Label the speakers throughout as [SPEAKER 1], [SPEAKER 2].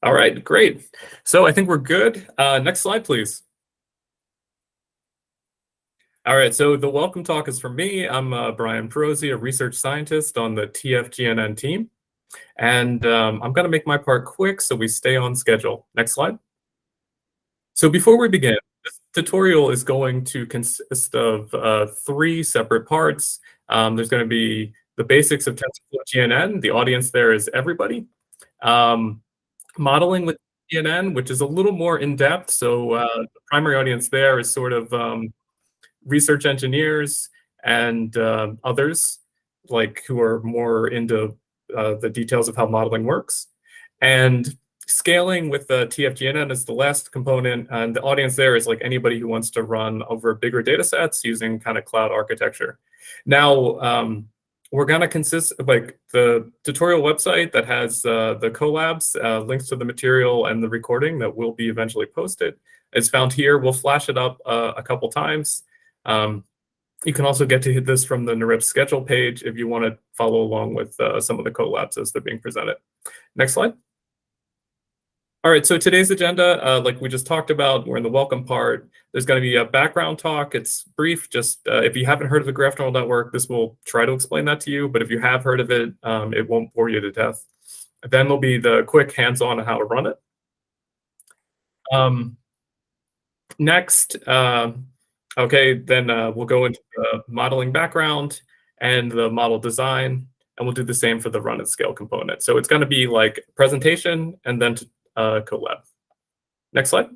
[SPEAKER 1] All right, great. So I think we're good. Next slide, please. All right, so the welcome talk is from me. I'm Bryan Perozzi, a research scientist on the TF-GNN team. And I'm going to make my part quick so we stay on schedule. Next slide. So before we begin, this tutorial is going to consist of three separate parts. There's going to be the basics of TensorFlow GNN. The audience there is everybody. Modeling with GNN, which is a little more in-depth. So the primary audience there is sort of research engineers and others like who are more into the details of how modeling works. And scaling with the TF-GNN is the last component, and the audience there is like anybody who wants to run over bigger data sets using kind of cloud architecture. Now, we're going to consist of like the tutorial website that has the collabs, links to the material and the recording that will be eventually posted. It's found here. We'll flash it up a couple times. You can also get to hit this from the NeurIPS schedule page if you want to follow along with some of the collabs as they're being presented. Next slide. All right, so today's agenda, like we just talked about, we're in the welcome part. There's going to be a background talk. It's brief. Just if you haven't heard of the graph neural network, this will try to explain that to you. But if you have heard of it, it won't bore you to death. Then there'll be the quick hands-on on how to run it. Next, okay, then we'll go into the modeling background and the model design, and we'll do the same for the run at scale component. So it's going to be like presentation and then collab. Next slide.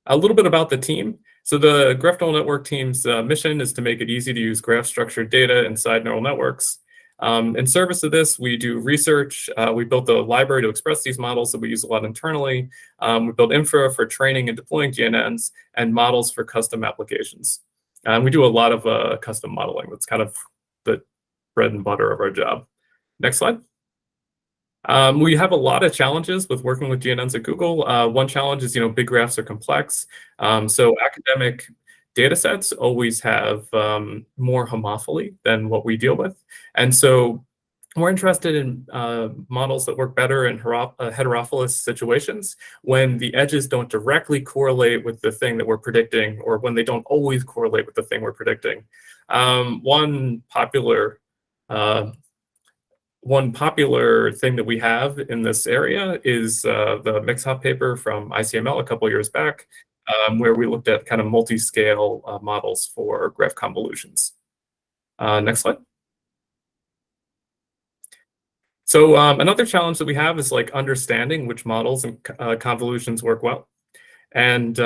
[SPEAKER 1] A little bit about the team. So the graph neural network team's mission is to make it easy to use graph structured data inside neural networks. In service of this, we do research. We built a library to express these models that we use a lot internally. We build infra for training and deploying GNNs and models for custom applications. And we do a lot of custom modeling. That's kind of the bread and butter of our job. Next slide. We have a lot of challenges with working with GNNs at Google. One challenge is, big graphs are complex. So academic data sets always have more homophily than what we deal with. And so we're interested in models that work better in heterophilous situations when the edges don't directly correlate with the thing that we're predicting, or when they don't always correlate with the thing we're predicting. One popular thing that we have in this area is the Mix-Hop paper from ICML a couple years back, where we looked at kind of multi-scale models for graph convolutions. Next slide. So another challenge that we have is like understanding which models and convolutions work well. And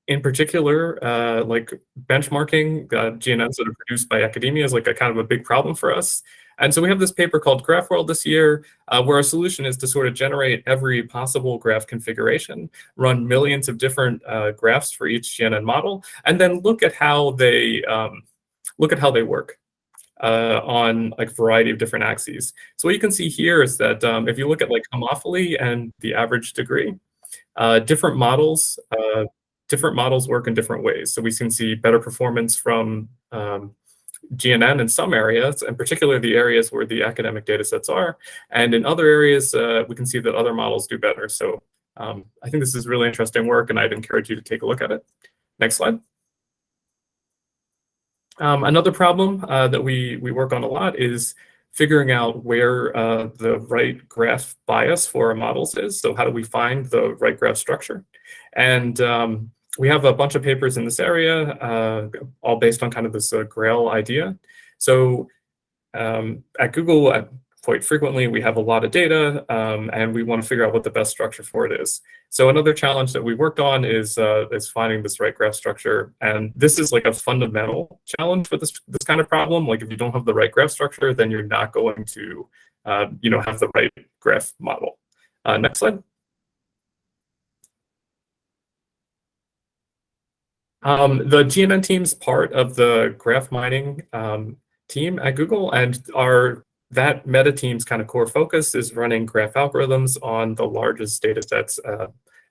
[SPEAKER 1] in particular, like benchmarking GNNs that are produced by academia is like a kind of a big problem for us. And so we have this paper called Graph World this year, where our solution is to sort of generate every possible graph configuration, run millions of different graphs for each GNN model, and then look at how they work on like a variety of different axes. So what you can see here is that if you look at like homophily and the average degree, different models work in different ways. So we can see better performance from GNN in some areas, and particularly the areas where the academic data sets are. And in other areas, we can see that other models do better. So I think this is really interesting work, and I'd encourage you to take a look at it. Next slide. Another problem that we work on a lot is figuring out where the right graph bias for our models is. So how do we find the right graph structure? And we have a bunch of papers in this area, all based on kind of this Grail idea. So at Google, quite frequently, we have a lot of data, and we want to figure out what the best structure for it is. So another challenge that we worked on is finding this right graph structure. And this is like a fundamental challenge for this kind of problem. Like if you don't have the right graph structure, then you're not going to have the right graph model. Next slide. The GNN team's part of the graph mining team at Google, and that meta team's kind of core focus is running graph algorithms on the largest data sets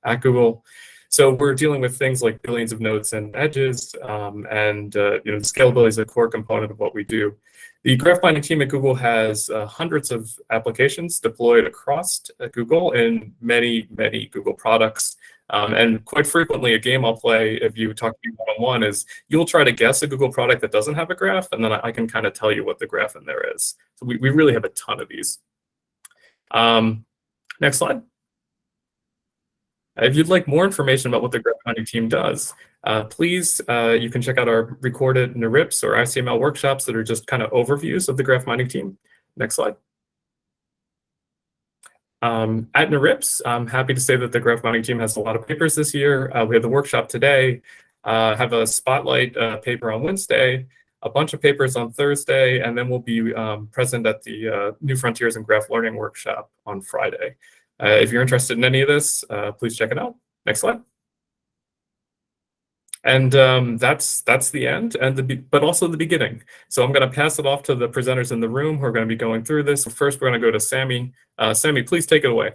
[SPEAKER 1] at Google. So we're dealing with things like billions of nodes and edges, and scalability is a core component of what we do. The graph binding team at Google has hundreds of applications deployed across Google in many, many Google products. And quite frequently, a game I'll play if you talk to me one-on-one is you'll try to guess a Google product that doesn't have a graph, and then I can kind of tell you what the graph in there is. So we really have a ton of these. Next slide. If you'd like more information about what the graph binding team does, please, you can check out our recorded NeurIPS or ICML workshops that are just kind of overviews of the graph binding team. Next slide. At NeurIPS, I'm happy to say that the graph binding team has a lot of papers this year. We have the workshop today, have a spotlight paper on Wednesday, a bunch of papers on Thursday, and then we'll be present at the New Frontiers in Graph Learning workshop on Friday. If you're interested in any of this, please check it out. Next slide. And that's the end, but also the beginning. So I'm going to pass it off to the presenters in the room who are going to be going through this. So first, we're going to go to Sammy. Sammy, please take it away.